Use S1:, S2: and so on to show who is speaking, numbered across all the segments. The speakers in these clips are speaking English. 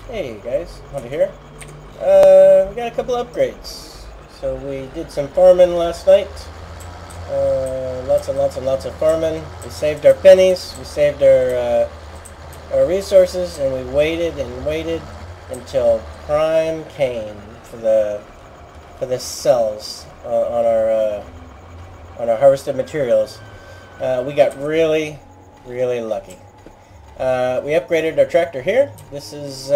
S1: Hey guys, Hunter here. We got a couple upgrades. So we did some farming last night. Lots and lots and lots of farming. We saved our pennies, we saved our resources, and we waited and waited until Prime came for the cells on our harvested materials. We got really lucky. We upgraded our tractor here. This is,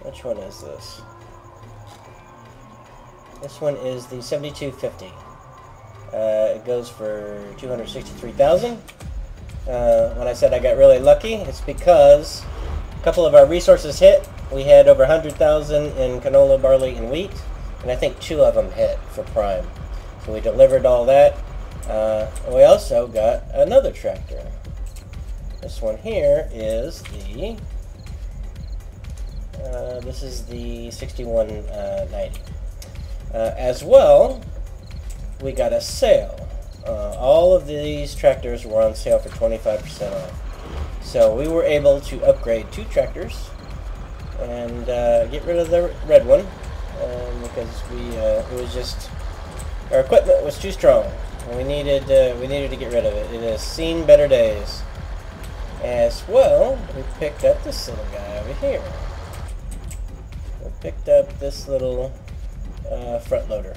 S1: which one is this? This one is the 7250. It goes for 263,000. When I said I got really lucky, it's because a couple of our resources hit. We had over 100,000 in canola, barley, and wheat, and I think 2 of them hit for Prime. So we delivered all that. We also got another tractor. This one here is the this is the 6190. As well, we got a sale. All of these tractors were on sale for 25% off. So we were able to upgrade 2 tractors and get rid of the red one because it was just, our equipment was too strong and we needed to get rid of it. It has seen better days. As well, we picked up this little guy over here. We picked up this little front loader.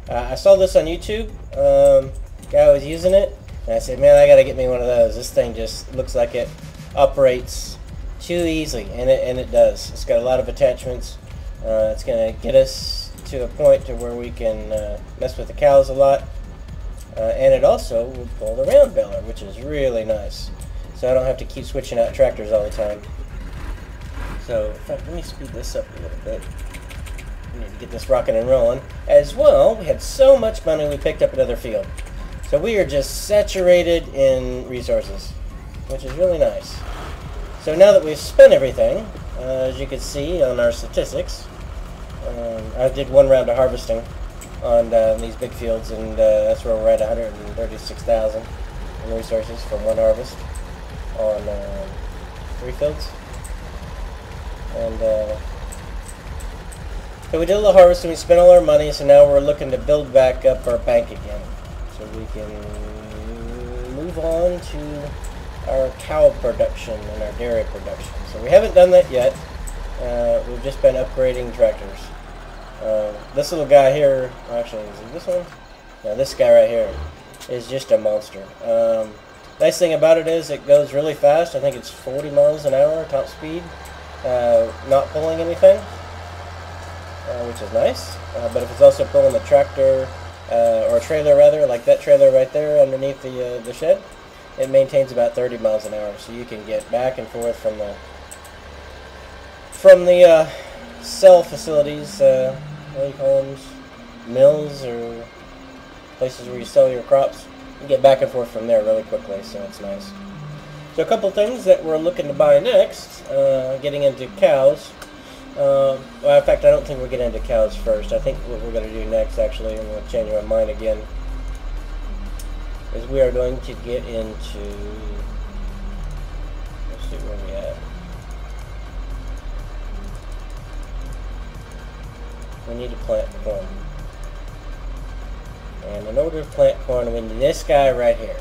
S1: I saw this on YouTube. Guy was using it, and I said, man, I gotta get me one of those. This thing just looks like it operates too easily, and it does. It's got a lot of attachments. It's gonna get us to a point to where we can mess with the cows a lot. And it also will pull the round baler, which is really nice. So I don't have to keep switching out tractors all the time. So, in fact, let me speed this up a little bit. We need to get this rocking and rolling. As well, we had so much money we picked up another field. So we are just saturated in resources, which is really nice. So now that we've spent everything, as you can see on our statistics, I did 1 round of harvesting on these big fields, and that's where we're at 136,000 in resources from 1 harvest on 3 fields. And so we did a little harvesting, we spent all our money, so now we're looking to build back up our bank again so we can move on to our cow production and our dairy production. So we haven't done that yet. We've just been upgrading tractors. This little guy here, actually, is it this one? No, this guy right here is just a monster. Nice thing about it is it goes really fast. I think it's 40 miles an hour top speed, not pulling anything, which is nice. But if it's also pulling a tractor or a trailer rather, like that trailer right there underneath the shed, it maintains about 30 miles an hour. So you can get back and forth from the cell facilities, what do you call them, mills or places where you sell your crops. You get back and forth from there really quickly, so it's nice. So a couple things that we're looking to buy next, getting into cows. Well, in fact, I don't think we're getting into cows first. I think what we're going to do next, actually, and we'll change my mind again, is we are going to get into, let's see where we at. We need to plant corn. And in order to plant corn, we need this guy right here.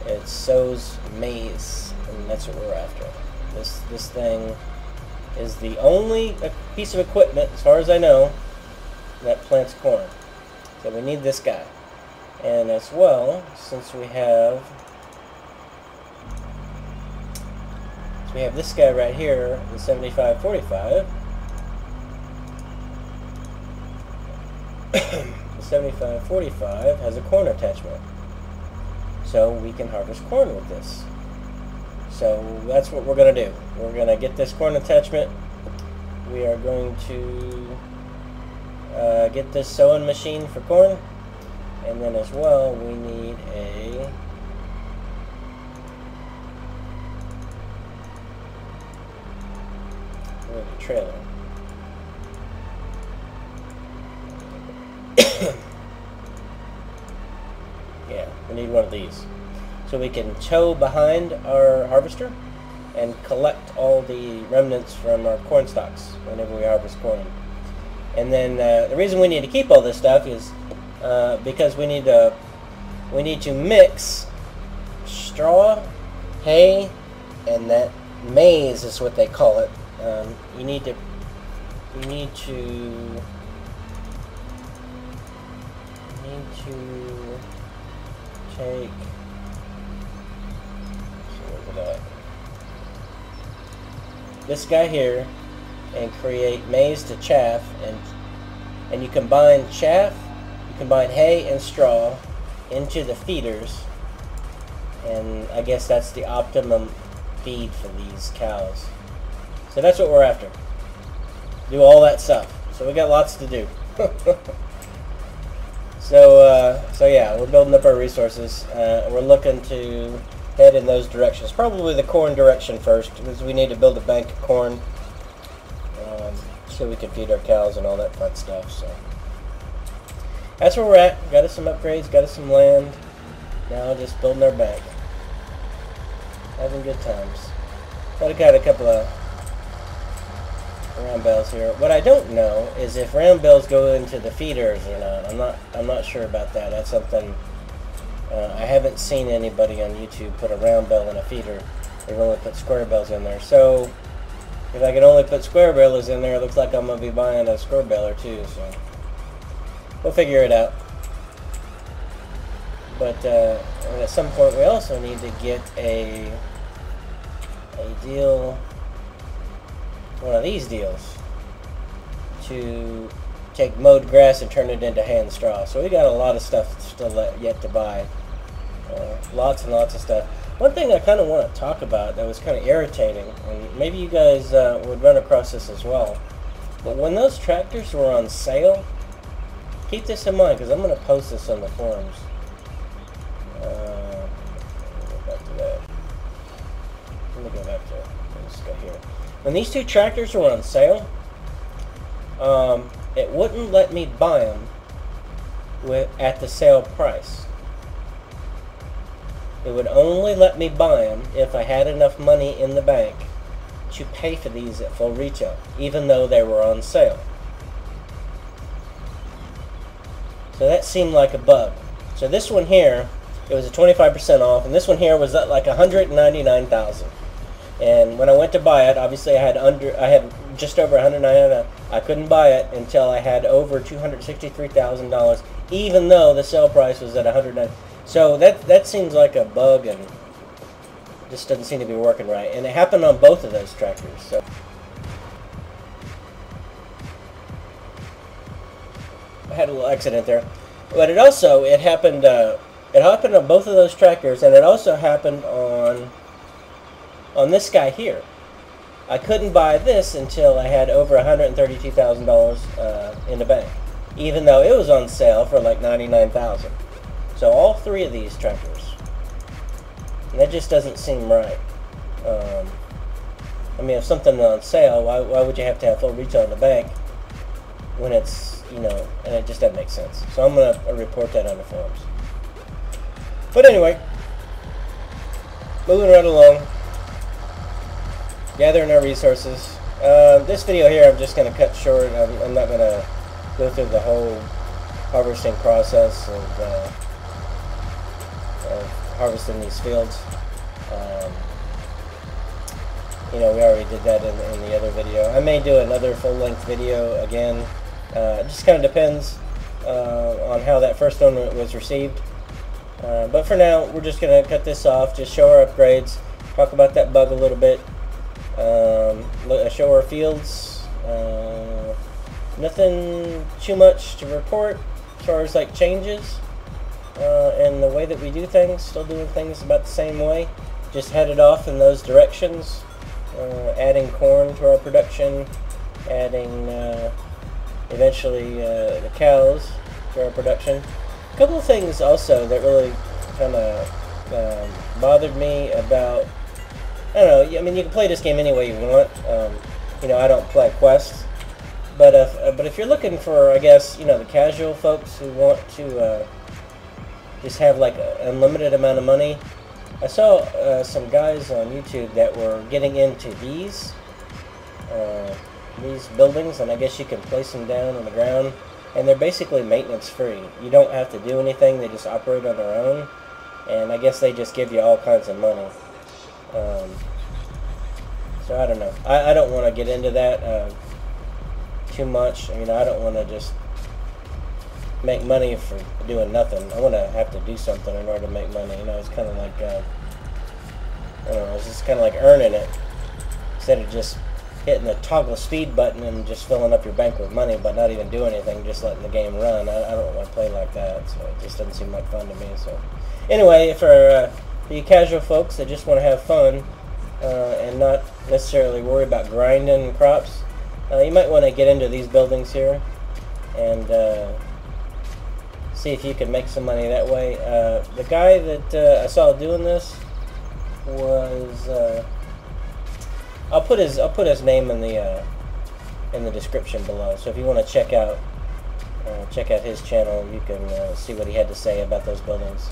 S1: It sows maize, and that's what we're after. This thing is the only piece of equipment, as far as I know, that plants corn. So we need this guy. And as well, since we have this guy right here, the 7545. The 7545 has a corn attachment, so we can harvest corn with this. So that's what we're going to do. We're going to get this corn attachment. We are going to get this sowing machine for corn, and then as well we need a trailer. Yeah, we need one of these. So we can tow behind our harvester and collect all the remnants from our corn stalks whenever we harvest corn. And then the reason we need to keep all this stuff is because we need to mix straw, hay, and that maize is what they call it. You need to take, this guy here and create maize to chaff, and you combine hay and straw into the feeders, and I guess that's the optimum feed for these cows. So that's what we're after. Do all that stuff. So we got lots to do. So yeah, we're building up our resources. We're looking to head in those directions. Probably the corn direction first, because we need to build a bank of corn so we can feed our cows and all that fun stuff. So that's where we're at. Got us some upgrades, got us some land. Now just building our bank. Having good times. But I got a couple of round bells here. What I don't know is if round bells go into the feeders or not. I'm not sure about that. That's something I haven't seen anybody on YouTube put a round bell in a feeder. They've only put square bells in there. So if I can only put square bells in there, it looks like I'm gonna be buying a square bell or two. So we'll figure it out. But at some point we also need to get a deal, one of these deals, to take mowed grass and turn it into hay and straw. So we got a lot of stuff still yet to buy. Lots and lots of stuff. One thing I kind of want to talk about that was kind of irritating, and maybe you guys would run across this as well, but when those tractors were on sale, keep this in mind because I'm going to post this on the forums. Let me go back to this guy here. When these two tractors were on sale, it wouldn't let me buy them at the sale price. It would only let me buy them if I had enough money in the bank to pay for these at full retail, even though they were on sale. So that seemed like a bug. So this one here, it was a 25% off, and this one here was at like $199,000. And when I went to buy it, obviously I had just over $199,000. I couldn't buy it until I had over $263,000, even though the sale price was at $109,000. So that seems like a bug, and just doesn't seem to be working right. And it happened on both of those tractors. So I had a little accident there, but it happened. It happened on both of those tractors, and it also happened on this guy here. I couldn't buy this until I had over $132,000 in the bank, even though it was on sale for like $99,000. So all three of these tractors, and that just doesn't seem right. I mean, if something's on sale, why would you have to have full retail in the bank when it's, and it just doesn't make sense. So I'm going to report that on the forums. But anyway, moving right along, gathering our resources. This video here I'm just going to cut short. I'm not going to go through the whole harvesting process of harvesting these fields. We already did that in the other video. I may do another full-length video again. It just kind of depends on how that first one was received. But for now, we're just going to cut this off, just show our upgrades, talk about that bug a little bit, show our fields. Nothing too much to report as far as like changes and the way that we do things. Still doing things about the same way, just headed off in those directions, adding corn to our production, adding eventually the cows to our production. A couple of things also that really kind of bothered me about, I don't know, I mean, you can play this game any way you want. I don't play quests, but if you're looking for, I guess, the casual folks who want to just have like an unlimited amount of money, I saw some guys on YouTube that were getting into these buildings, and I guess you can place them down on the ground, and they're basically maintenance free. You don't have to do anything, they just operate on their own, and I guess they just give you all kinds of money. So I don't know. I don't want to get into that too much. I don't want to just make money for doing nothing. I want to have to do something in order to make money. It's kind of like, I don't know, it's just kind of like earning it instead of just hitting the toggle speed button and just filling up your bank with money but not even doing anything, just letting the game run. I don't want to play like that, so it just doesn't seem like fun to me. So anyway, for you casual folks that just want to have fun and not necessarily worry about grinding crops, you might want to get into these buildings here and see if you can make some money that way. The guy that I saw doing this was I'll put his name in the description below. So if you want to check out his channel, you can see what he had to say about those buildings.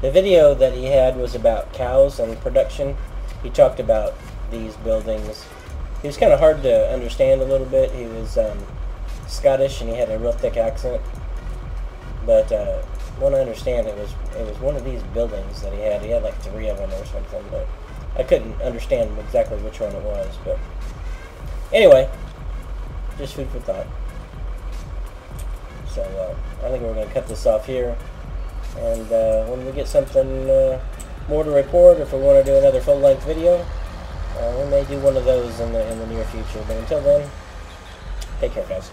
S1: The video that he had was about cows and production. He talked about these buildings. He was kind of hard to understand a little bit. He was Scottish and he had a real thick accent. But when I understand, it was one of these buildings that he had. He had like 3 of them or something, but I couldn't understand exactly which one it was. But anyway, just food for thought. So I think we're going to cut this off here, and when we get something more to report, if we want to do another full-length video, we may do one of those in the near future. But until then, take care, guys.